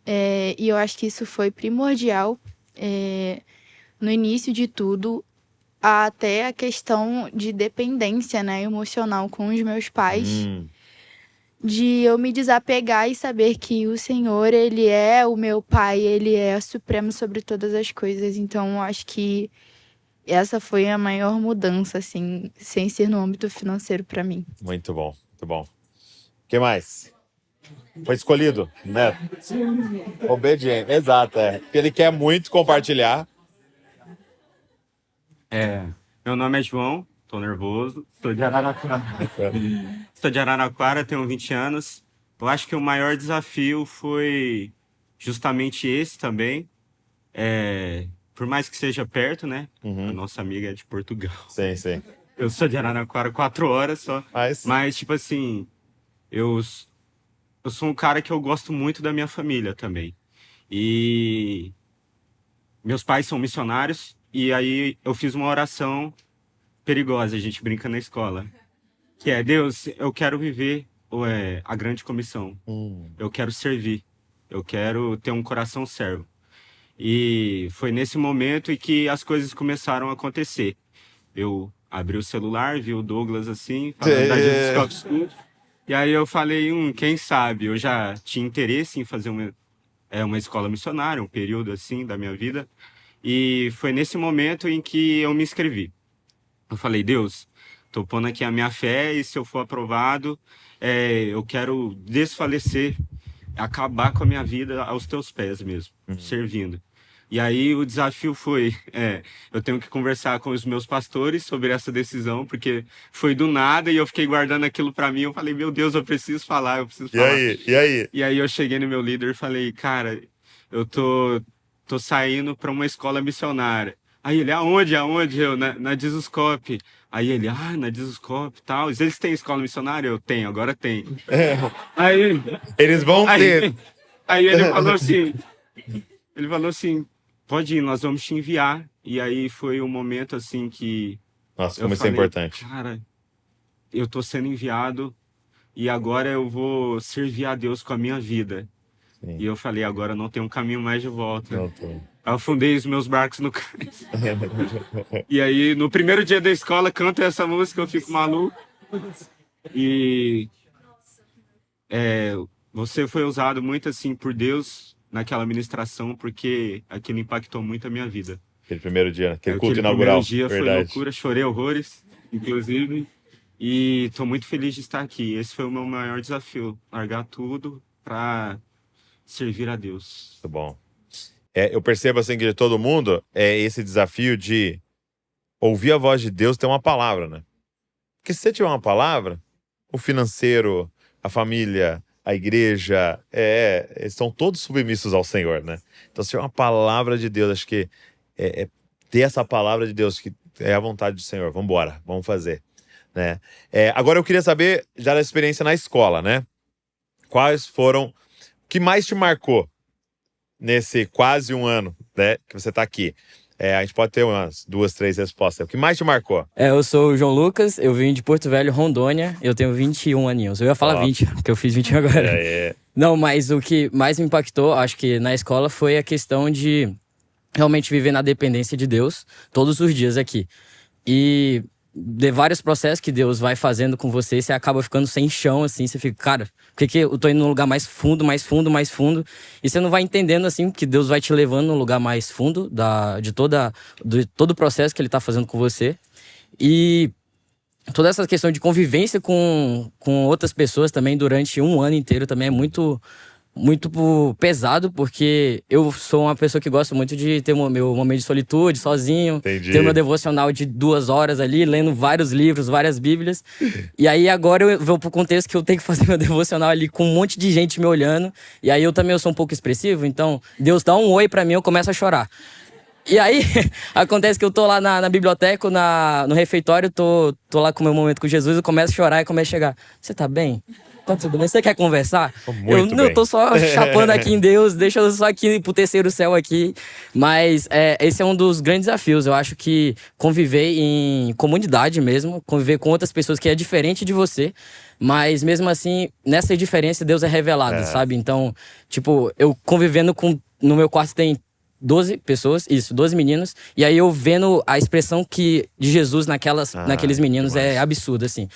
E eu acho que isso foi primordial no início de tudo, até a questão de dependência, né, emocional com os meus pais. De eu me desapegar e saber que o Senhor, ele é o meu pai, ele é supremo sobre todas as coisas. Então, eu acho que essa foi a maior mudança, assim, sem ser no âmbito financeiro para mim. Muito bom, muito bom. O que mais? Foi escolhido, né? Obediente, exato, Ele quer muito compartilhar. Meu nome é João, tô nervoso, sou de Araraquara. Sou de Araraquara, tenho 20 anos. Eu acho que o maior desafio foi justamente esse também. Por mais que seja perto, né? A nossa amiga é de Portugal. Sim. Eu sou de Araraquara, 4 horas só. Mas tipo assim, eu sou um cara que eu gosto muito da minha família também. E meus pais são missionários. E aí eu fiz uma oração perigosa, a gente brinca na escola. Que é: Deus, eu quero viver a grande comissão. Eu quero servir. Eu quero ter um coração servo. E foi nesse momento em que as coisas começaram a acontecer. Eu abri o celular, vi o Douglas assim, falando da Jesus Cop Studio. E aí eu falei, quem sabe? Eu já tinha interesse em fazer uma escola missionária, um período assim da minha vida. E foi nesse momento em que eu me inscrevi. Eu falei: Deus, Tô pondo aqui a minha fé e se eu for aprovado, eu quero desfalecer, acabar com a minha vida aos teus pés mesmo, servindo. E aí o desafio foi, eu tenho que conversar com os meus pastores sobre essa decisão, porque foi do nada e eu fiquei guardando aquilo pra mim. Eu falei, meu Deus, eu preciso falar, eu preciso falar. E aí? E aí eu cheguei no meu líder e falei, cara, eu tô saindo pra uma escola missionária. Aí ele, aonde? Eu, na Jesuscope. Aí ele, na Jesuscope e tal. Eles têm escola missionária? Eu tenho, agora tem. Aí, eles vão ter. Aí ele falou assim, pode ir, nós vamos te enviar. E aí foi um momento assim que... Nossa, como isso é importante. Cara, eu tô sendo enviado e agora eu vou servir a Deus com a minha vida. Sim. E eu falei, agora não tem um caminho mais de volta. Eu afundei os meus barcos no cais. E aí, no primeiro dia da escola, canto essa música, eu fico maluco. E você foi usado muito assim por Deus naquela ministração, porque aquilo impactou muito a minha vida. Aquele primeiro dia, aquele culto inaugural. Aquele primeiro dia foi loucura, chorei horrores, inclusive. E tô muito feliz de estar aqui. Esse foi o meu maior desafio, largar tudo para servir a Deus. Muito bom. Eu percebo assim que de todo mundo é esse desafio de ouvir a voz de Deus, ter uma palavra, né? Porque se você tiver uma palavra, o financeiro, a família, a igreja, eles estão todos submissos ao Senhor, né? Então se tiver uma palavra de Deus, acho que ter essa palavra de Deus, que é a vontade do Senhor, vamos embora, vamos fazer, né? Agora eu queria saber, já da experiência na escola, né? Quais foram, o que mais te marcou nesse quase um ano, né, que você tá aqui? A gente pode ter umas 2, 3 respostas. O que mais te marcou? Eu sou o João Lucas, eu vim de Porto Velho, Rondônia, eu tenho 21 aninhos. Eu ia falar 20, porque eu fiz 21 agora. Não, mas o que mais me impactou, acho que na escola, foi a questão de realmente viver na dependência de Deus todos os dias aqui. E de vários processos que Deus vai fazendo com você, você acaba ficando sem chão, assim, você fica, cara, por que eu tô indo num lugar mais fundo, e você não vai entendendo, assim, que Deus vai te levando num lugar mais fundo de todo o processo que Ele tá fazendo com você. E toda essa questão de convivência com outras pessoas também durante um ano inteiro também é muito pesado, porque eu sou uma pessoa que gosta muito de ter o meu momento de solitude, sozinho. Entendi. Ter o meu devocional de 2 horas ali, lendo vários livros, várias bíblias. E aí agora eu vou pro contexto que eu tenho que fazer meu devocional ali com um monte de gente me olhando. E aí eu também sou um pouco expressivo, então Deus dá um oi pra mim, eu começo a chorar. E aí, acontece que eu tô lá na biblioteca, no refeitório, tô lá com o meu momento com Jesus, eu começo a chorar e começo a chegar. Você tá bem? Tá tudo bem? Você quer conversar? Eu tô só chapando aqui em Deus, deixa eu só aqui pro terceiro céu aqui. Mas esse é um dos grandes desafios. Eu acho que conviver em comunidade mesmo, conviver com outras pessoas que é diferente de você, mas mesmo assim, nessa diferença, Deus é revelado, sabe? Então, tipo, eu convivendo no meu quarto tem 12 pessoas, 12 meninos, e aí eu vendo a expressão de Jesus naqueles meninos é absurda, assim.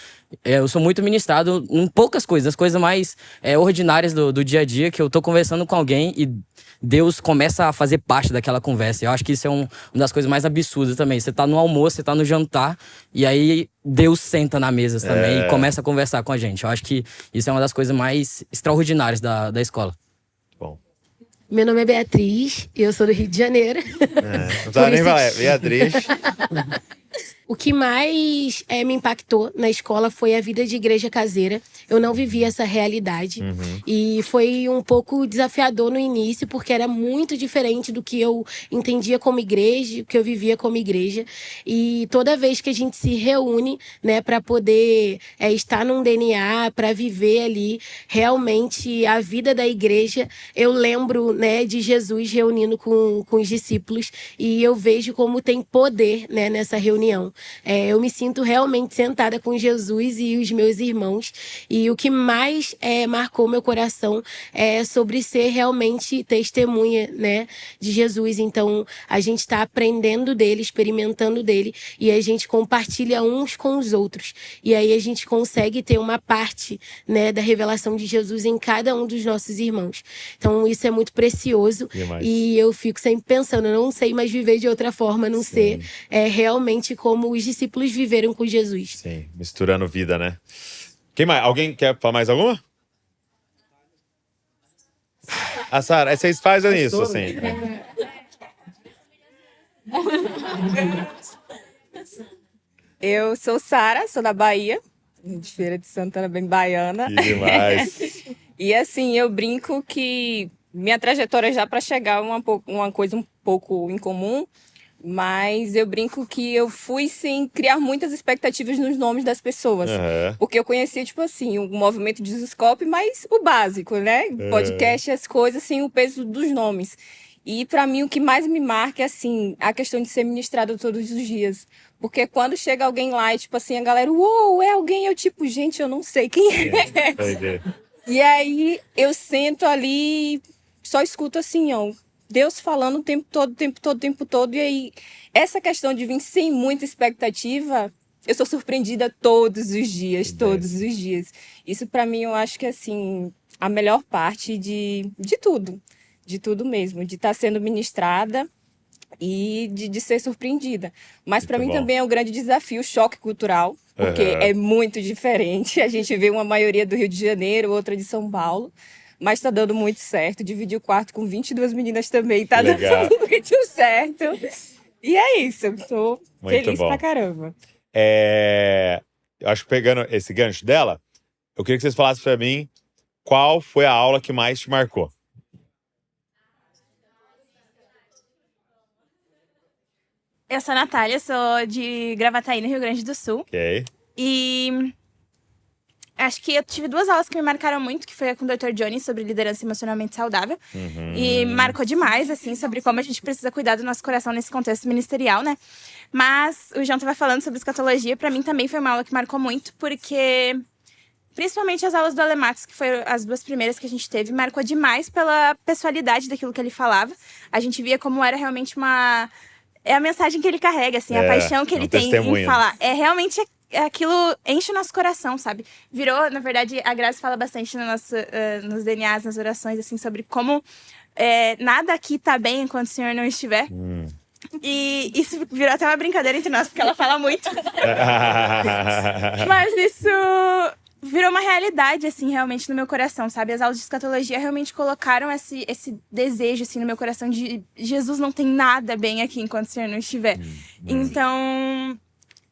Eu sou muito ministrado em poucas coisas, as coisas mais ordinárias do dia a dia, que eu tô conversando com alguém e Deus começa a fazer parte daquela conversa. Eu acho que isso é uma das coisas mais absurdas também. Você tá no almoço, você tá no jantar, e aí Deus senta na mesa também e começa a conversar com a gente. Eu acho que isso é uma das coisas mais extraordinárias da escola. Bom. Meu nome é Beatriz e eu sou do Rio de Janeiro. Não sabe nem falar, Beatriz. O que mais me impactou na escola foi a vida de igreja caseira. Eu não vivia essa realidade. E foi um pouco desafiador no início, porque era muito diferente do que eu entendia como igreja, do que eu vivia como igreja. E toda vez que a gente se reúne, né, para poder estar num DNA, para viver ali realmente a vida da igreja, eu lembro, né, de Jesus reunindo com os discípulos, e eu vejo como tem poder, né, nessa reunião. Eu me sinto realmente sentada com Jesus e os meus irmãos, e o que mais marcou meu coração é sobre ser realmente testemunha, né, de Jesus. Então a gente está aprendendo dele, experimentando dele, e a gente compartilha uns com os outros, e aí a gente consegue ter uma parte, né, da revelação de Jesus em cada um dos nossos irmãos. Então isso é muito precioso. E eu fico sempre pensando, eu não sei mais viver de outra forma, a não ser realmente como como os discípulos viveram com Jesus. Sim, misturando vida, né? Quem mais? Alguém quer falar mais alguma? A Sara, vocês fazem isso, assim. Eu sou Sara, sou da Bahia, de Feira de Santana, bem baiana. Que demais. E assim, eu brinco que minha trajetória já para chegar é uma coisa um pouco incomum, mas eu brinco que eu fui sem criar muitas expectativas nos nomes das pessoas. Porque eu conhecia, tipo assim, o movimento de Jesuscope, mas o básico, né? Podcast, as coisas, sem o peso dos nomes. E para mim o que mais me marca é assim, a questão de ser ministrado todos os dias. Porque quando chega alguém lá e tipo assim, a galera, uou, é alguém, eu tipo, gente, eu não sei quem é. E aí eu sento ali, só escuto assim, ó, Deus falando o tempo todo. E aí, essa questão de vir sem muita expectativa, eu sou surpreendida todos os dias. Isso para mim eu acho que assim, a melhor parte de tudo. De tudo mesmo, de estar sendo ministrada e de ser surpreendida. Mas para mim também é um grande desafio, o choque cultural, porque é muito diferente. A gente vê uma maioria do Rio de Janeiro, outra de São Paulo, mas está dando muito certo. Dividi o quarto com 22 meninas também, tá dando muito certo. E é isso, eu tô feliz pra caramba. Eu acho que pegando esse gancho dela, eu queria que vocês falassem para mim qual foi a aula que mais te marcou. Eu sou a Natália, sou de Gravataí, no Rio Grande do Sul. Ok. E acho que eu tive 2 aulas que me marcaram muito, que foi a com o Dr. Johnny, sobre liderança emocionalmente saudável. E marcou demais, assim, sobre como a gente precisa cuidar do nosso coração nesse contexto ministerial, né? Mas o João estava falando sobre escatologia, pra mim também foi uma aula que marcou muito, porque principalmente as aulas do Alemax, que foram as 2 primeiras que a gente teve, marcou demais pela pessoalidade daquilo que ele falava. A gente via como era realmente é a mensagem que ele carrega, assim, a paixão que ele tem em falar. É realmente aquilo enche o nosso coração, sabe? Virou, na verdade, a Grazi fala bastante nos DNAs, nas orações, assim, sobre como nada aqui tá bem enquanto o Senhor não estiver. E isso virou até uma brincadeira entre nós, porque ela fala muito. Mas isso virou uma realidade, assim, realmente no meu coração, sabe? As aulas de escatologia realmente colocaram esse desejo, assim, no meu coração de Jesus não tem nada bem aqui enquanto o Senhor não estiver. Então,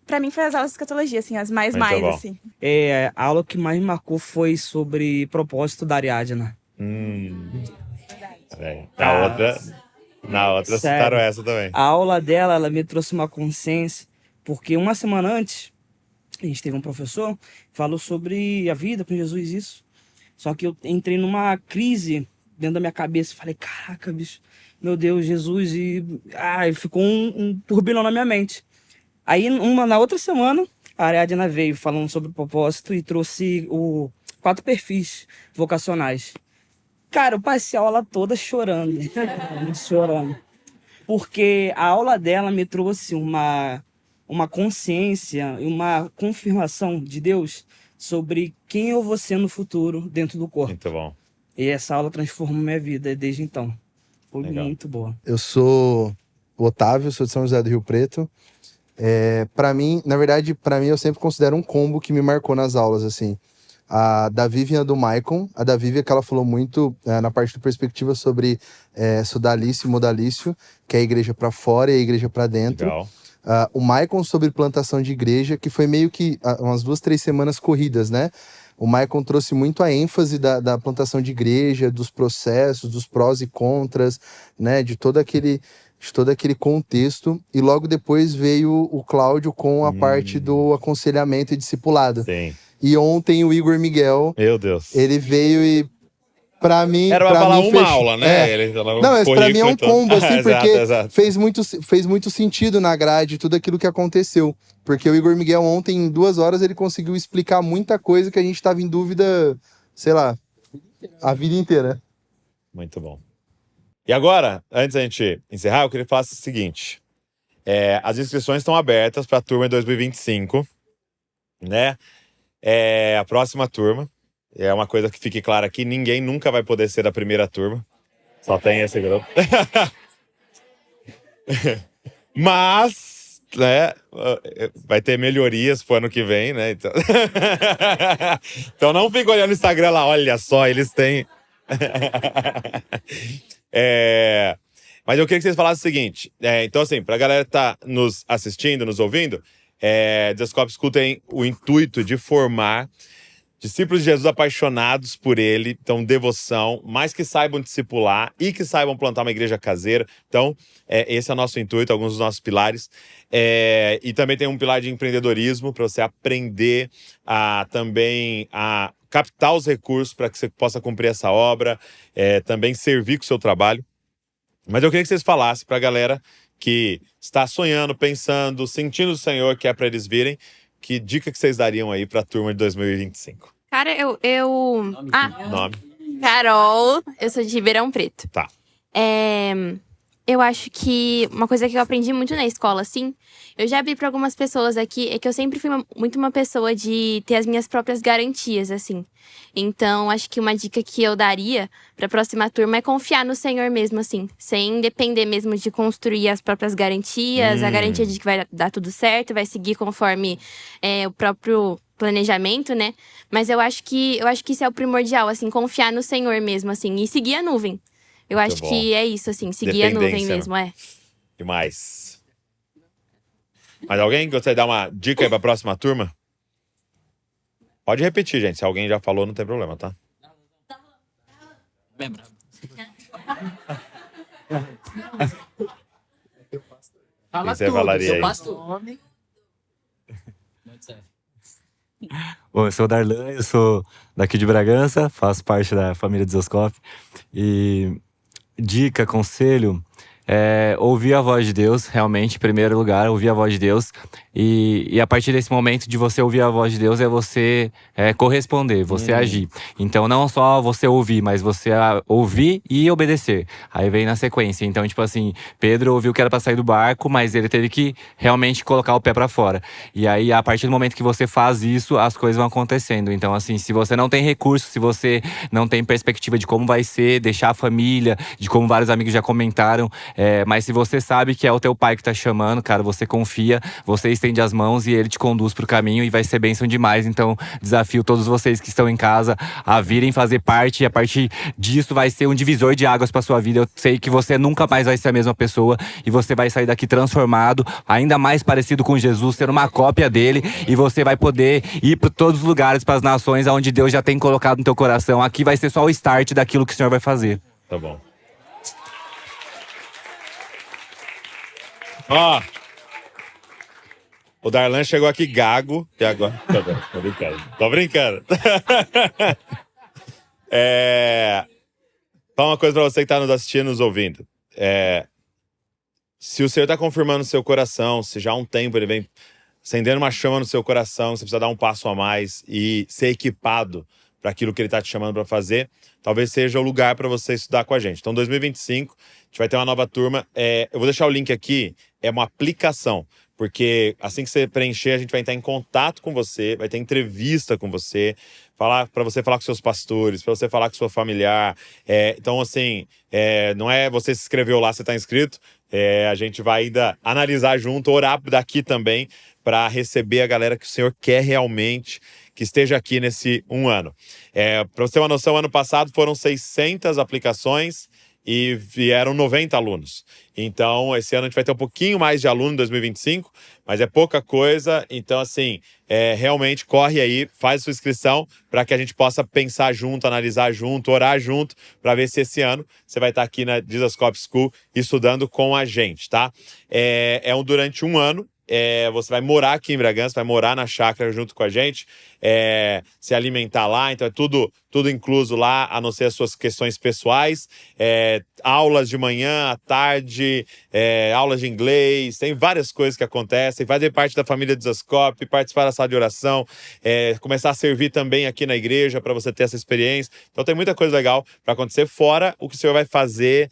pra mim foi as aulas de escatologia, assim, as mais, assim. A aula que mais me marcou foi sobre propósito da Ariadna. Na outra citaram essa também. A aula dela, ela me trouxe uma consciência, porque uma semana antes, a gente teve um professor que falou sobre a vida com Jesus, isso. Só que eu entrei numa crise dentro da minha cabeça. Falei, caraca, bicho, meu Deus, Jesus. E ficou um turbilhão na minha mente. Aí, na outra semana, a Ariadna veio falando sobre o propósito e trouxe 4 perfis vocacionais. Cara, eu passei a aula toda chorando. Chorando. Porque a aula dela me trouxe uma consciência e uma confirmação de Deus sobre quem eu vou ser no futuro dentro do corpo. Muito bom. E essa aula transformou minha vida desde então. Foi muito boa. Eu sou o Otávio, sou de São José do Rio Preto. Pra mim, na verdade, eu sempre considero um combo que me marcou nas aulas, assim. A da Vivian e a do Maicon. A da Vivian, que ela falou muito na parte de perspectiva sobre sodalício e modalício, que é a igreja pra fora e a igreja pra dentro. Legal. O Maicon sobre plantação de igreja, que foi meio que umas 2, 3 semanas corridas, né? O Maicon trouxe muito a ênfase da plantação de igreja, dos processos, dos prós e contras, né? De todo aquele contexto. E logo depois veio o Cláudio com a parte do aconselhamento e discipulado. Sim. E ontem o Igor Miguel, meu Deus, ele veio e pra mim... Era pra falar uma aula, né? Não, mas pra mim é um combo, assim, porque exato. Fez muito sentido na grade tudo aquilo que aconteceu. Porque o Igor Miguel ontem, em 2 horas, ele conseguiu explicar muita coisa que a gente tava em dúvida, sei lá, a vida inteira. Muito bom. E agora, antes da gente encerrar, eu queria falar o seguinte. As inscrições estão abertas para a turma 2025, né? A próxima turma. É uma coisa que fique clara aqui, ninguém nunca vai poder ser da primeira turma. Só tem esse grupo. Mas né? Vai ter melhorias pro ano que vem, né? Então, então não fica olhando no Instagram lá, olha só, eles têm. Mas eu queria que vocês falassem o seguinte. Então, assim, pra galera que tá nos assistindo, nos ouvindo, Desascope School tem o intuito de formar discípulos de Jesus apaixonados por ele, então devoção, mas que saibam discipular e que saibam plantar uma igreja caseira. Então, esse é o nosso intuito, alguns dos nossos pilares. E também tem um pilar de empreendedorismo para você aprender também a captar os recursos para que você possa cumprir essa obra, também servir com o seu trabalho. Mas eu queria que vocês falassem para a galera que está sonhando, pensando, sentindo o Senhor que é para eles virem. Que dica que vocês dariam aí pra turma de 2025? Cara, Nome. Carol, eu sou de Ribeirão Preto. Tá. Eu acho que uma coisa que eu aprendi muito na escola, assim, eu já vi pra algumas pessoas aqui, é que eu sempre fui muito uma pessoa de ter as minhas próprias garantias, assim. Então, acho que uma dica que eu daria pra próxima turma é confiar no Senhor mesmo, assim. Sem depender mesmo de construir as próprias garantias, a garantia de que vai dar tudo certo, vai seguir conforme o próprio planejamento, né? Mas eu acho que isso é o primordial, assim, confiar no Senhor mesmo, assim, e seguir a nuvem. Eu acho que é isso, assim, seguir a nuvem mesmo, Demais. Mais alguém gostaria de dar uma dica aí pra próxima turma? Pode repetir, gente. Se alguém já falou, não tem problema, tá? Bem bravo. Fala Você tudo, falaria seu aí? pastor. Bom, eu sou o Darlan, eu sou daqui de Bragança, faço parte da família Desascope. E dica, conselho, ouvir a voz de Deus, realmente, em primeiro lugar, ouvir a voz de Deus. E a partir desse momento de você ouvir a voz de Deus, é você corresponder, você agir. Então, não só você ouvir, mas você ouvir e obedecer. Aí vem na sequência. Então, tipo assim, Pedro ouviu que era pra sair do barco, mas ele teve que realmente colocar o pé pra fora. E aí, a partir do momento que você faz isso, as coisas vão acontecendo. Então, assim, se você não tem recurso, se você não tem perspectiva de como vai ser, deixar a família, de como vários amigos já comentaram, mas se você sabe que é o teu pai que tá chamando, cara, você confia, você estende as mãos e ele te conduz pro caminho e vai ser bênção demais. Então, desafio todos vocês que estão em casa a virem fazer parte, e a partir disso vai ser um divisor de águas pra sua vida. Eu sei que você nunca mais vai ser a mesma pessoa e você vai sair daqui transformado, ainda mais parecido com Jesus, ser uma cópia dele, e você vai poder ir pra todos os lugares, pras nações onde Deus já tem colocado no teu coração. Aqui vai ser só o start daquilo que o Senhor vai fazer. Tá bom. Ó, o Darlan chegou aqui gago. E agora? Tô brincando. Tô brincando. Fala uma coisa pra você que tá nos assistindo, nos ouvindo. Se o Senhor tá confirmando o seu coração, se já há um tempo ele vem acendendo uma chama no seu coração, você precisa dar um passo a mais e ser equipado para aquilo que ele tá te chamando para fazer, talvez seja o lugar para você estudar com a gente. Então, 2025, a gente vai ter uma nova turma. Eu vou deixar o link aqui, é uma aplicação, porque assim que você preencher, a gente vai entrar em contato com você, vai ter entrevista com você, para você falar com seus pastores, para você falar com sua familiar. Então, assim, não é você se inscreveu lá, você está inscrito, a gente vai ainda analisar junto, orar daqui também, para receber a galera que o Senhor quer realmente que esteja aqui nesse um ano. Para você ter uma noção, ano passado foram 600 aplicações e vieram 90 alunos. Então, esse ano a gente vai ter um pouquinho mais de aluno em 2025, mas é pouca coisa. Então, assim, realmente corre aí, faz sua inscrição para que a gente possa pensar junto, analisar junto, orar junto, para ver se esse ano você vai estar aqui na Desascope School estudando com a gente, tá? Durante um ano. Você vai morar aqui em Bragança, vai morar na chácara junto com a gente, se alimentar lá, então é tudo incluso lá, a não ser as suas questões pessoais, aulas de manhã, à tarde, aulas de inglês, tem várias coisas que acontecem, fazer parte da família Desascope, participar da sala de oração, começar a servir também aqui na igreja para você ter essa experiência. Então tem muita coisa legal para acontecer, fora o que o Senhor vai fazer,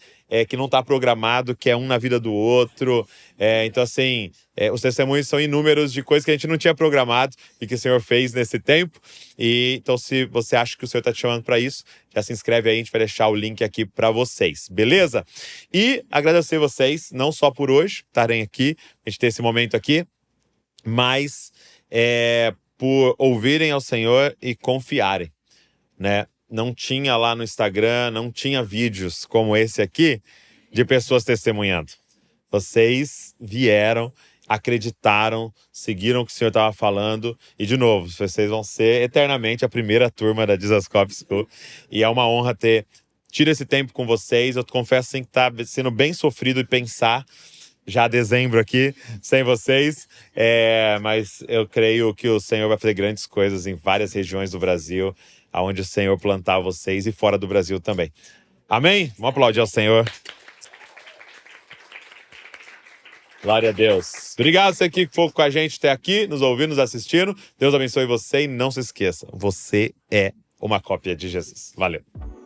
que não está programado, que é um na vida do outro. Então, assim, os testemunhos são inúmeros de coisas que a gente não tinha programado e que o Senhor fez nesse tempo. E então, se você acha que o Senhor está tá te chamando para isso. Já se inscreve aí, a gente vai deixar o link aqui para vocês, beleza? E agradecer vocês, não só por hoje estarem aqui, a gente ter esse momento aqui, mas por ouvirem ao Senhor e confiarem, né? Não tinha lá no Instagram, não tinha vídeos como esse aqui de pessoas testemunhando. Vocês vieram, acreditaram, seguiram o que o Senhor estava falando. E, de novo, vocês vão ser eternamente a primeira turma da Jesus Cop School. E é uma honra ter tido esse tempo com vocês. Eu confesso assim, que está sendo bem sofrido pensar já dezembro aqui, sem vocês. Mas eu creio que o Senhor vai fazer grandes coisas em várias regiões do Brasil, onde o Senhor plantar vocês e fora do Brasil também. Amém? Vamos aplaudir ao Senhor. Glória a Deus. Obrigado você que ficou com a gente até aqui, nos ouvindo, nos assistindo. Deus abençoe você e não se esqueça, você é uma cópia de Jesus. Valeu.